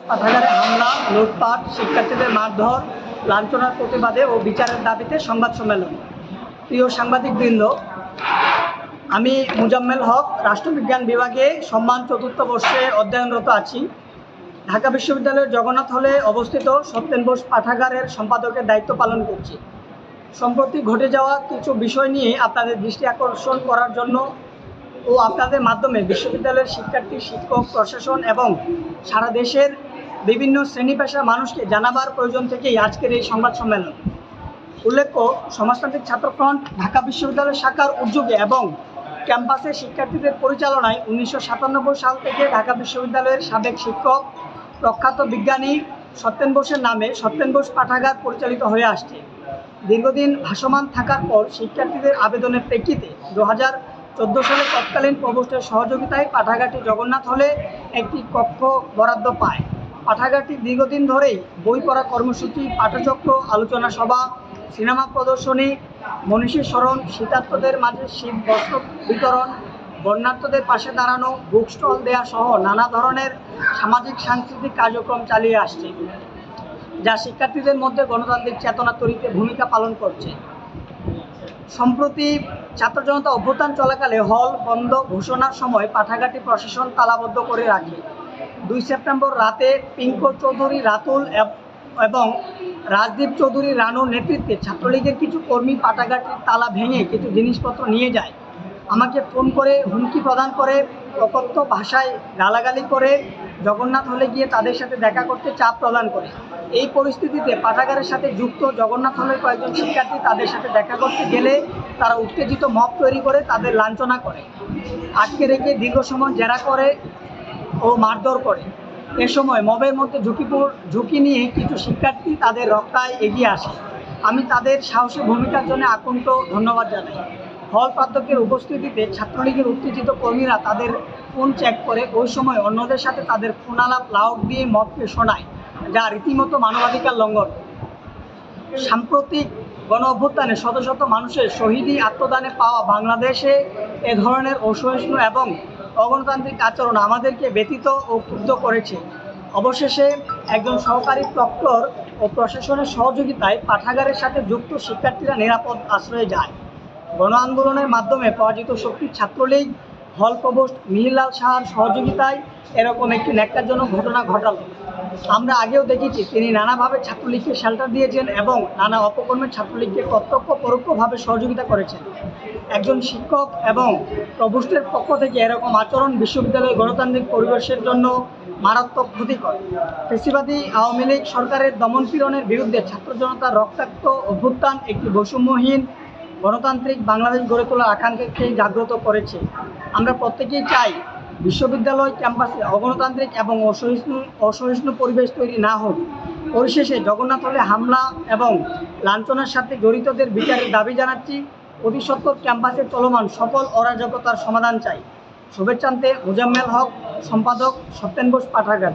পাঠাগারে হামলা, লুটপাট, শিক্ষার্থীদের মারধর, লাঞ্ছনার প্রতিবাদে ও বিচারের দাবিতে সংবাদ সম্মেলন। প্রিয় সাংবাদিকবৃন্দ, আমি মুজাম্মেল হক, রাষ্ট্রবিজ্ঞান বিভাগে সম্মান চতুর্থ বর্ষে অধ্যয়নরত আছি। ঢাকা বিশ্ববিদ্যালয়ের জগন্নাথ হলে অবস্থিত সত্যেন বোস পাঠাগারের সম্পাদকের দায়িত্ব পালন করছি। সম্প্রতি ঘটে যাওয়া কিছু বিষয় নিয়ে আপনাদের দৃষ্টি আকর্ষণ করার জন্য ও আপনাদের মাধ্যমে বিশ্ববিদ্যালয়ের শিক্ষার্থী, শিক্ষক, প্রশাসন এবং সারা দেশের বিভিন্ন শ্রেণী পেশার মানুষকে জানাবার প্রয়োজন থেকেই আজকের এই সংবাদ সম্মেলন। উল্লেখ্য, সমাজতান্ত্রিক ছাত্রফ্রন্ট ঢাকা বিশ্ববিদ্যালয় শাখার উদ্যোগে এবং ক্যাম্পাসে শিক্ষার্থীদের পরিচালনায় 1997 সাল থেকে ঢাকা বিশ্ববিদ্যালয়ের সাবেক শিক্ষক, প্রখ্যাত বিজ্ঞানী সত্যেন বোসের নামে সত্যেন বোস পাঠাগার পরিচালিত হয়ে আসছে। দীর্ঘদিন ভাসমান থাকার পর শিক্ষার্থীদের আবেদনের প্রেক্ষিতে 2014 সালে তৎকালীন প্রভোস্টের সহযোগিতায় পাঠাগারটি জগন্নাথ হলে একটি কক্ষ বরাদ্দ পায়। পাঠাগারটি দীর্ঘদিন ধরেই বই পড়া কর্মসূচি, পাঠচক্র, আলোচনা সভা, সিনেমা প্রদর্শনী, মনীষী স্মরণ, শীতার্তদের মাঝে শীত বস্ত্র বিতরণ, বন্যার্তদের পাশে দাঁড়ানো, বুক স্টল দেওয়া সহ নানা ধরনের সামাজিক সাংস্কৃতিক কার্যক্রম চালিয়ে আসছে, যা শিক্ষার্থীদের মধ্যে গণতান্ত্রিক চেতনা তৈরিতে ভূমিকা পালন করছে। সম্প্রতি ছাত্র জনতা অভ্যুত্থান চলাকালে হল বন্ধ ঘোষণার সময় পাঠাগারটি প্রশাসন তালাবদ্ধ করে রাখে। 2 সেপ্টেম্বর রাতে পিঙ্কো চৌধুরী রাতুল এবং রাজদীপ চৌধুরী রানুর নেতৃত্বে ছাত্রলীগের কিছু কর্মী পাঠাগারটির তালা ভেঙে কিছু জিনিসপত্র নিয়ে যায়। আমাকে ফোন করে হুমকি প্রদান করে, অকথ্য ভাষায় গালাগালি করে জগন্নাথ হলে গিয়ে তাদের সাথে দেখা করতে চাপ প্রদান করে। এই পরিস্থিতিতে পাঠাগারের সাথে যুক্ত জগন্নাথ হলের কয়েকজন শিক্ষার্থী তাদের সাথে দেখা করতে গেলে তারা উত্তেজিত মব তৈরি করে তাদের লাঞ্ছনা করে, আটকে রেখে দীর্ঘ সময় জেরা করে ও মারধর করে। এ সময় মবের মধ্যে ঝুঁকি নিয়ে কিছু শিক্ষার্থী তাদের রক্ষায় এগিয়ে আসে। আমি তাদের সাহসী ভূমিকার জন্য আকুণ্ঠ ধন্যবাদ জানাই। হল প্রাধ্যক্ষের উপস্থিতিতে ছাত্রলীগের উত্তেজিত কর্মীরা তাদের ফোন চেক করে ওই সময় অন্যদের সাথে তাদের ফোনালাপ লাউড দিয়ে মবকে শোনায়, যা রীতিমতো মানবাধিকার লঙ্ঘন। সাম্প্রতিক গণ অভ্যুত্থানে শত শত মানুষের শহীদি আত্মদানে পাওয়া বাংলাদেশে এ ধরনের অসহিষ্ণু এবং অগণতান্ত্রিক আচরণ আমাদেরকে ব্যথিত ও ক্ষুব্ধ করেছে। অবশেষে একজন সহকারী প্রক্টর ও প্রশাসনের সহযোগিতায় পাঠাগারের সাথে যুক্ত শিক্ষার্থীরা নিরাপদ আশ্রয়ে যায়। গণ আন্দোলনের মাধ্যমে পরাজিত শক্তির ছাত্রলীগ হল প্রভোস্ট মিহিরলাল সাহার সহযোগিতায় এরকম একটি ন্যাক্কারজনক ঘটনা ঘটাল। আমরা আগেও দেখেছি তিনি নানাভাবে ছাত্রলীগকে শেল্টার দিয়েছেন এবং নানা অপকর্মে ছাত্রলীগকে প্রত্যক্ষ পরোক্ষভাবে সহযোগিতা করেছেন। একজন শিক্ষক এবং প্রভোস্টের পক্ষ থেকে এরকম আচরণ বিশ্ববিদ্যালয়ের গণতান্ত্রিক পরিবেশের জন্য মারাত্মক ক্ষতিকর। ফ্যাসিবাদী আওয়ামী লীগ সরকারের দমনপীড়নের বিরুদ্ধে ছাত্র জনতার রক্তাক্ত অভ্যুত্থান একটি বৈষম্যহীন গণতান্ত্রিক বাংলাদেশ গড়ে তোলার আকাঙ্ক্ষাকে জাগ্রত করেছে। আমরা প্রত্যেকেই চাই বিশ্ববিদ্যালয় ক্যাম্পাসে অগণতান্ত্রিক এবং অসহিষ্ণু পরিবেশ তৈরি না হোক। পরিশেষে জগন্নাথ হলে হামলা এবং লাঞ্ছনার সাথে জড়িতদের বিচারের দাবি জানাচ্ছি। অতি সত্বর ক্যাম্পাসে চলমান সকল অরাজকতার সমাধান চাই। শুভেচ্ছান্তে মুজাম্মেল হক, সম্পাদক, সত্যেন বোস পাঠাগার।